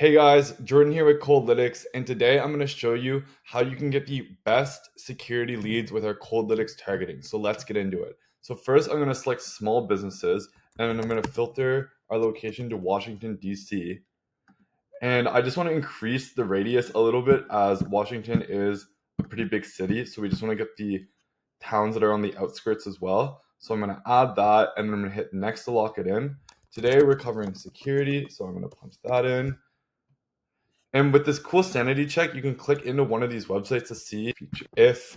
Hey guys, Jordan here with Coldlytics, and today I'm going to show you how you can get the best security leads with our Coldlytics targeting. So let's get into it. So first I'm going to select small businesses, and then I'm going to filter our location to Washington, D.C. And I just want to increase the radius a little bit as Washington is a pretty big city. So we just want to get the towns that are on the outskirts as well. So I'm going to add that, and then I'm going to hit next to lock it in. Today we're covering security, so I'm going to punch that in. And with this cool sanity check, you can click into one of these websites to see if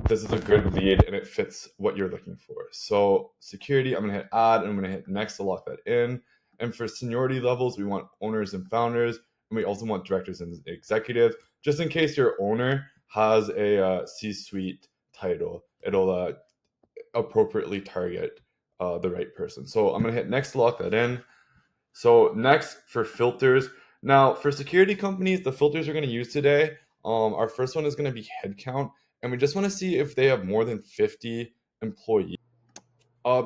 this is a good lead and it fits what you're looking for. So security, I'm gonna hit add and I'm gonna hit next to lock that in. And for seniority levels, we want owners and founders, and we also want directors and executives, just in case your owner has a C-suite title. It'll appropriately target the right person. So I'm gonna hit next to lock that in. So next for filters. Now for security companies, the filters we're going to use today, our first one is going to be headcount, and we just want to see if they have more than 50 employees.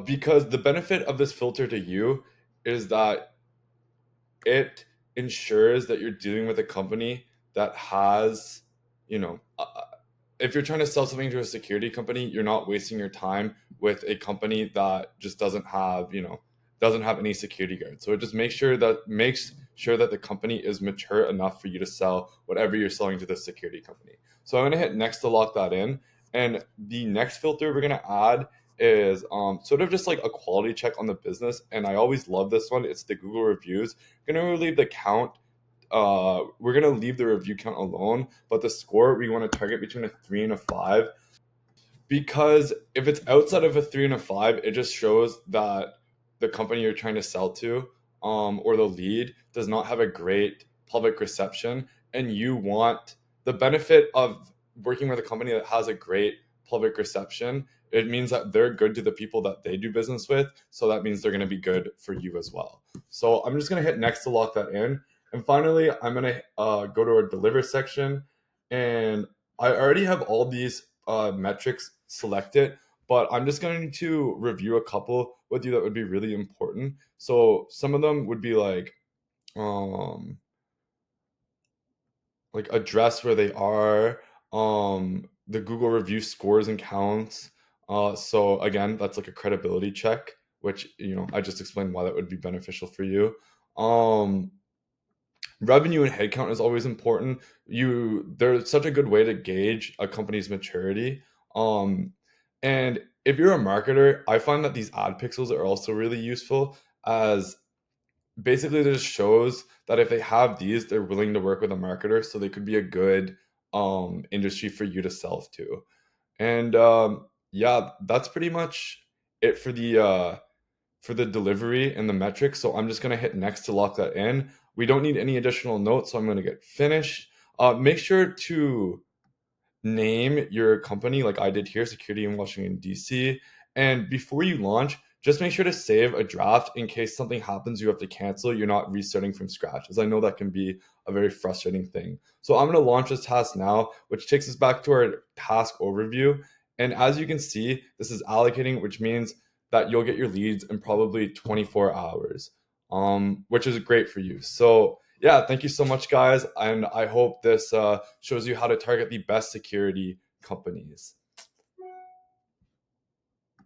Because the benefit of this filter to you is that it ensures that you're dealing with a company that has, you know, if you're trying to sell something to a security company, you're not wasting your time with a company that just doesn't have any security guards. So it just makes sure that the company is mature enough for you to sell whatever you're selling to the security company. So I'm gonna hit next to lock that in. And the next filter we're gonna add is sort of just like a quality check on the business. And I always love this one. It's the Google reviews. I'm gonna leave the count we're gonna leave the review count alone, but the score we want to target between a 3 and a 5, because if it's outside of a 3 and a 5, it just shows that the company you're trying to sell to, or the lead does not have a great public reception, and you want the benefit of working with a company that has a great public reception. It means that they're good to the people that they do business with, so that means they're going to be good for you as well. So I'm just going to hit next to lock that in. And finally, I'm going to go to our deliver section, and I already have all these metrics selected, but I'm just going to review a couple with you that would be really important. So some of them would be um, like address where they are, the Google review scores and counts. So again, that's like a credibility check, which I just explained why that would be beneficial for you. Um, Revenue and headcount is always important. They're such a good way to gauge a company's maturity. Um, and if you're a marketer, I find that these ad pixels are also really useful, as basically it just shows that if they have these, they're willing to work with a marketer, so they could be a good industry for you to sell to. And yeah, that's pretty much it for the delivery and the metrics. So I'm just going to hit next to lock that in. We don't need any additional notes, so I'm going to get finished. Make sure to name your company like I did here, Security in Washington, D.C. And before you launch, just make sure to save a draft in case something happens you have to cancel. You're not restarting from scratch, as I know that can be a very frustrating thing. So I'm going to launch this task now, which takes us back to our task overview. And as you can see, this is allocating, which means that you'll get your leads in probably 24 hours, which is great for you. So yeah, thank you so much, guys. And I hope this shows you how to target the best security companies.